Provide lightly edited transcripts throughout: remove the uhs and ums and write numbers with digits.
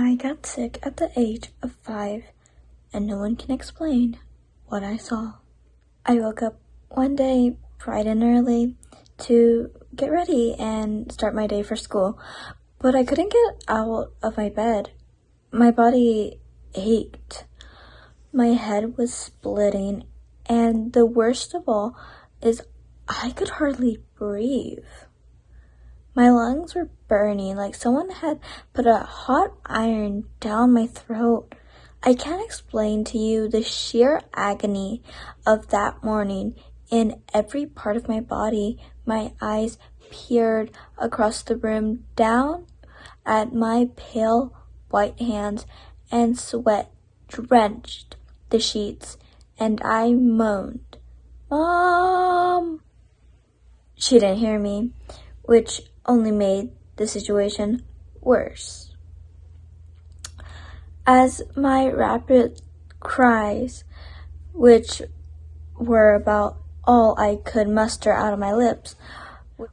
I got sick at the age of 5, and no one can explain what I saw. I woke up one day bright and early to get ready and start my day for school, but I couldn't get out of my bed. My body ached. My head was splitting, and the worst of all is I could hardly breathe. My lungs were burning like someone had put a hot iron down my throat. I can't explain to you the sheer agony of that morning. In every part of my body, my eyes peered across the room down at my pale white hands, and sweat drenched the sheets, and I moaned, "Mom!" She didn't hear me, which only made the situation worse. As my rapid cries, which were about all I could muster out of my lips,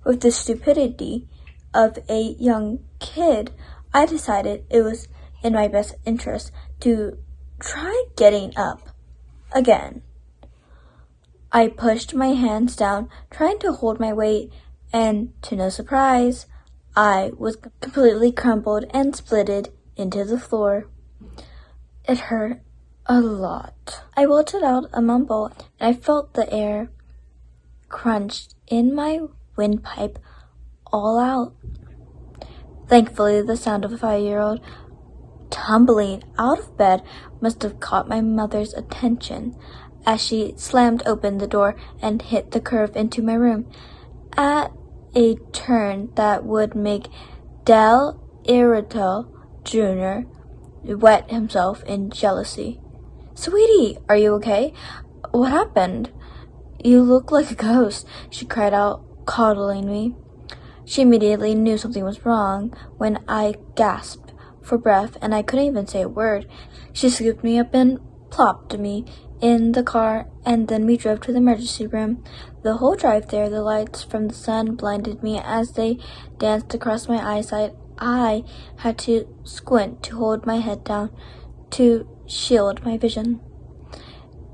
with the stupidity of a young kid, I decided it was in my best interest to try getting up again. I pushed my hands down, trying to hold my weight, and to no surprise, I was completely crumpled and splitted into the floor. It hurt a lot. I wilted out a mumble, and I felt the air crunched in my windpipe all out. Thankfully, the sound of a 5-year-old tumbling out of bed must have caught my mother's attention as she slammed open the door and hit the curve into my room at a turn that would make Del Irritable Jr. wet himself in jealousy. "Sweetie, are you okay? What happened? You look like a ghost," she cried out, coddling me. She immediately knew something was wrong when I gasped for breath and I couldn't even say a word. She scooped me up and plopped me in the car, and then we drove to the emergency room. The whole drive there, the lights from the sun blinded me as they danced across my eyesight. I had to squint to hold my head down to shield my vision.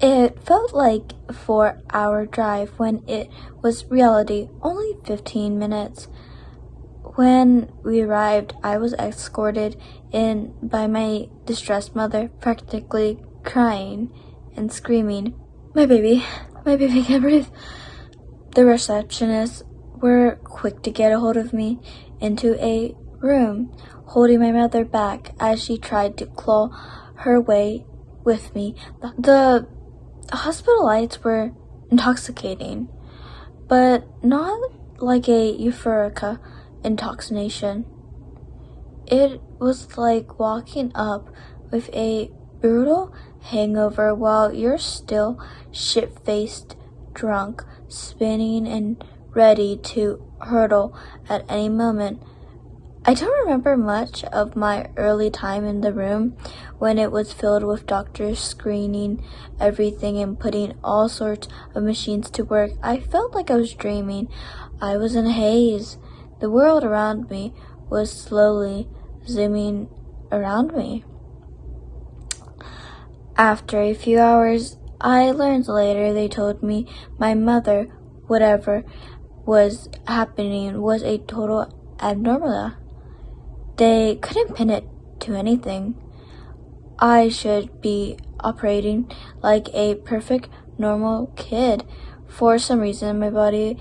It felt like a 4-hour drive when it was reality only 15 minutes. When we arrived, I was escorted in by my distressed mother, practically crying and screaming, my baby can't breathe." The receptionists were quick to get a hold of me into a room, holding my mother back as she tried to claw her way with me. The hospital lights were intoxicating, but not like a euphoric intoxication. It was like walking up with a brutal hangover while you're still shit-faced drunk, spinning and ready to hurtle at any moment. I don't remember much of my early time in the room when it was filled with doctors screening everything and putting all sorts of machines to work. I felt like I was dreaming. I was in a haze. The world around me was slowly zooming around me. After a few hours, I learned later they told me my mother, whatever was happening, was a total abnormal. They couldn't pin it to anything. I should be operating like a perfect, normal kid. For some reason, my body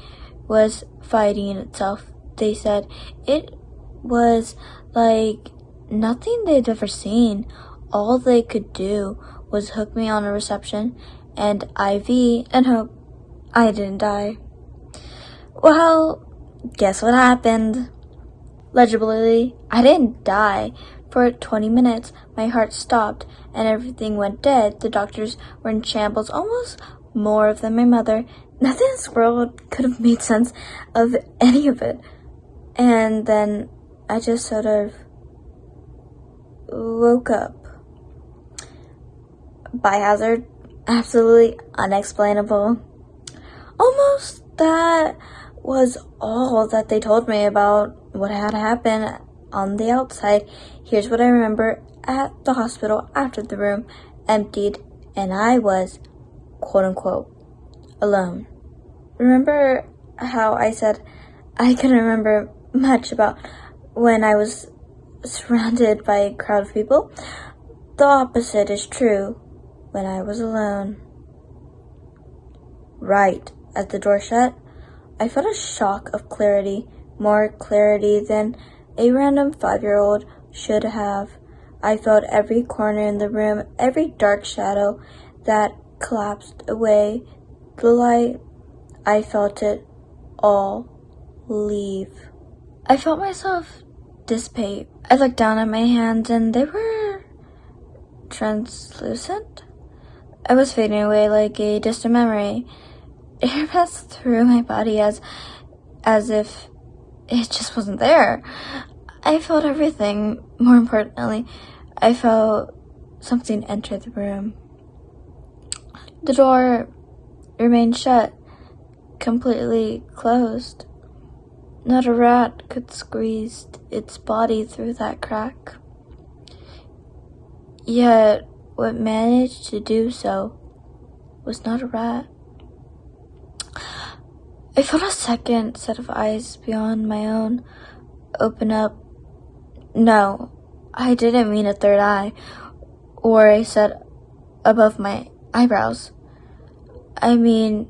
was fighting itself. They said it was like nothing they'd ever seen. All they could do was hook me on a reception and IV and hope I didn't die. Well, guess what happened? Legibly, I didn't die. For 20 minutes, my heart stopped and everything went dead. The doctors were in shambles, almost more than my mother. Nothing in this world could have made sense of any of it. And then I just sort of woke up. Biohazard, absolutely unexplainable. Almost that was all that they told me about what had happened. on the outside. Here's what I remember at the hospital after the room emptied and I was, quote unquote, alone. Remember how I said I couldn't remember much about when I was surrounded by a crowd of people? The opposite is true when I was alone. Right as the door shut, I felt a shock of clarity, more clarity than a random 5-year-old should have. I felt every corner in the room, every dark shadow that collapsed away. The light, I felt it all leave. I felt myself dissipate. I looked down at my hands and they were translucent. I was fading away like a distant memory. Air passed through my body as if it just wasn't there. I felt everything. More importantly, I felt something enter the room. The door remained shut, completely closed. Not a rat could squeeze its body through that crack. Yet, what managed to do so was not a rat. I felt a second set of eyes beyond my own open up. No, I didn't mean a third eye, or a set above my eyebrows. I mean,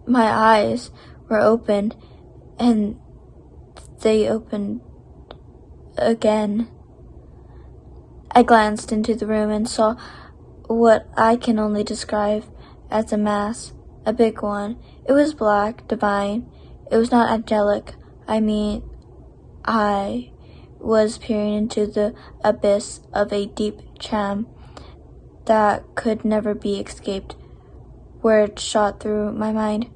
my eyes were opened, and they opened again. I glanced into the room and saw what I can only describe as a mass, a big one. It was black, divine. It was not angelic. I mean, I was peering into the abyss of a deep chasm that could never be escaped. Words shot through my mind.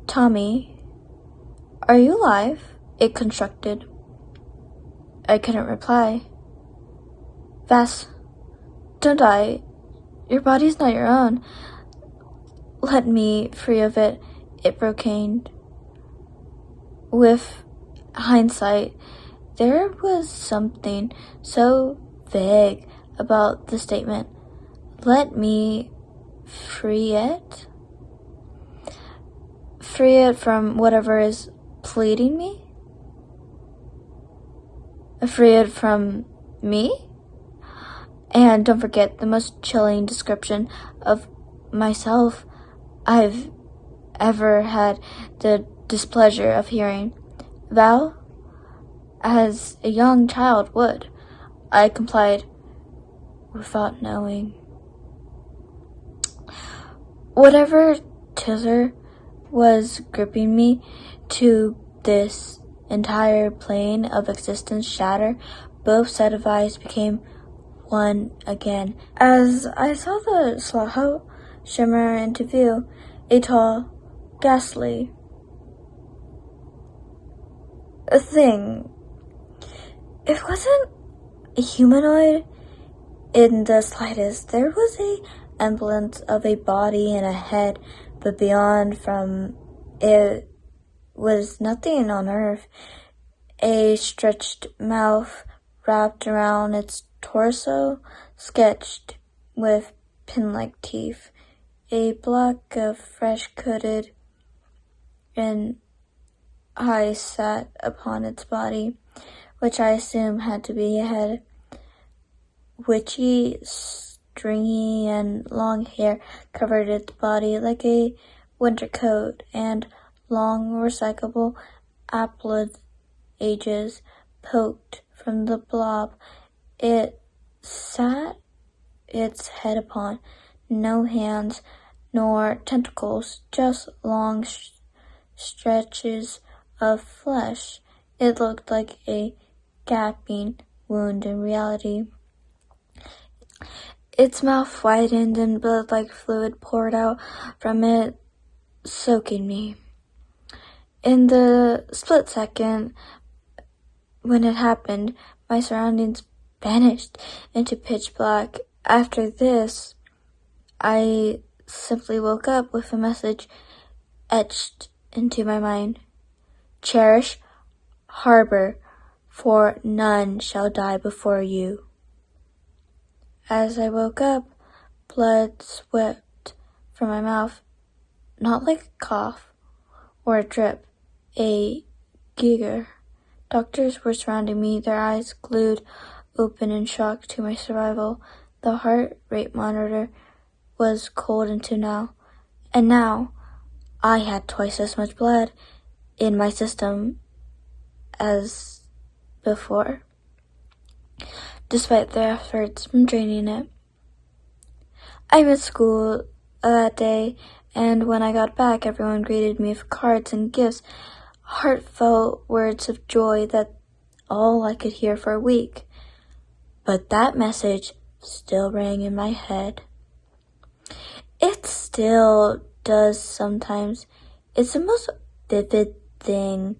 Tommy, are you alive? It constructed. I couldn't reply. Vass, don't die. Your body's not your own. Let me free of it, it proclaimed. With hindsight, there was something so vague about the statement. Let me free it? Free it from whatever is pleading me? Free it from me? And don't forget the most chilling description of myself I've ever had the displeasure of hearing. Val, as a young child would. I complied without knowing. Whatever tizzer was gripping me to this entire plane of existence shatter, both sets of eyes became one again. As I saw the slow shimmer into view, a tall, ghastly thing. It wasn't a humanoid in the slightest. There was a semblance of a body and a head, but beyond from it was nothing on earth. A stretched mouth wrapped around its torso, sketched with pin-like teeth. A block of fresh-coated and eyes sat upon its body, which I assume had to be a head. Witchy, stringy, and long hair covered its body like a winter coat, and long recyclable appendages poked from the blob it sat its head upon. No hands nor tentacles, just long stretches of flesh. It looked like a gaping wound in reality. Its mouth widened and blood-like fluid poured out from it, soaking me. In the split second when it happened, my surroundings vanished into pitch black. After this, I simply woke up with a message etched into my mind. Cherish, harbor, for none shall die before you. As I woke up, blood swept from my mouth, not like a cough or a drip, a giggle. Doctors were surrounding me, their eyes glued open in shock to my survival. The heart rate monitor was cold into now, and now I had twice as much blood in my system as before, despite their efforts from draining it. I missed school that day, and when I got back, everyone greeted me with cards and gifts, heartfelt words of joy that all I could hear for a week. But that message still rang in my head. It still does sometimes. It's the most vivid thing.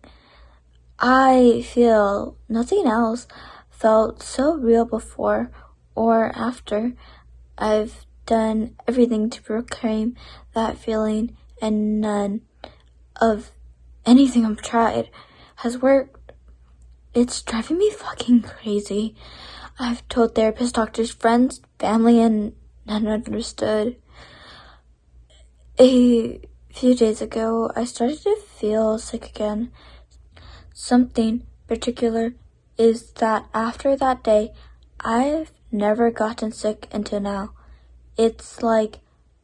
I feel nothing else felt so real before or after. I've done everything to proclaim that feeling, and none of anything I've tried has worked. It's driving me fucking crazy. I've told therapists, doctors, friends, family, and none understood. A few days ago, I started to feel sick again. Something particular is that after that day, I've never gotten sick until now. It's like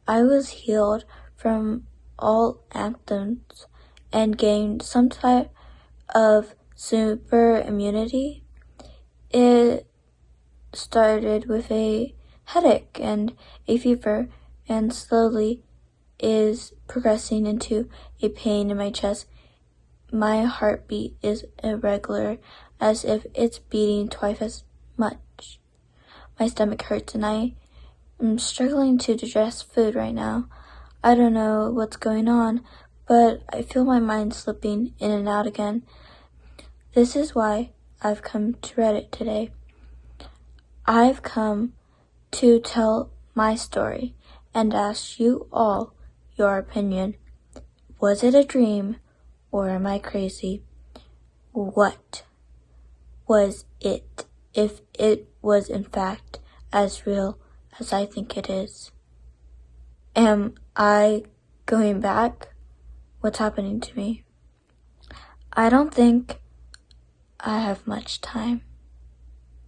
I was healed from all anthems and gained some type of super immunity. It started with a headache and a fever, and slowly is progressing into a pain in my chest. My heartbeat is irregular, as if it's beating twice as much. My stomach hurts, and I am struggling to digest food right now. I don't know what's going on, but I feel my mind slipping in and out again. This is why I've come to Reddit today. I've come to tell my story and ask you all your opinion. Was it a dream, or am I crazy? What was it, if it was in fact as real as I think it is? Am I going back? What's happening to me? I don't think I have much time.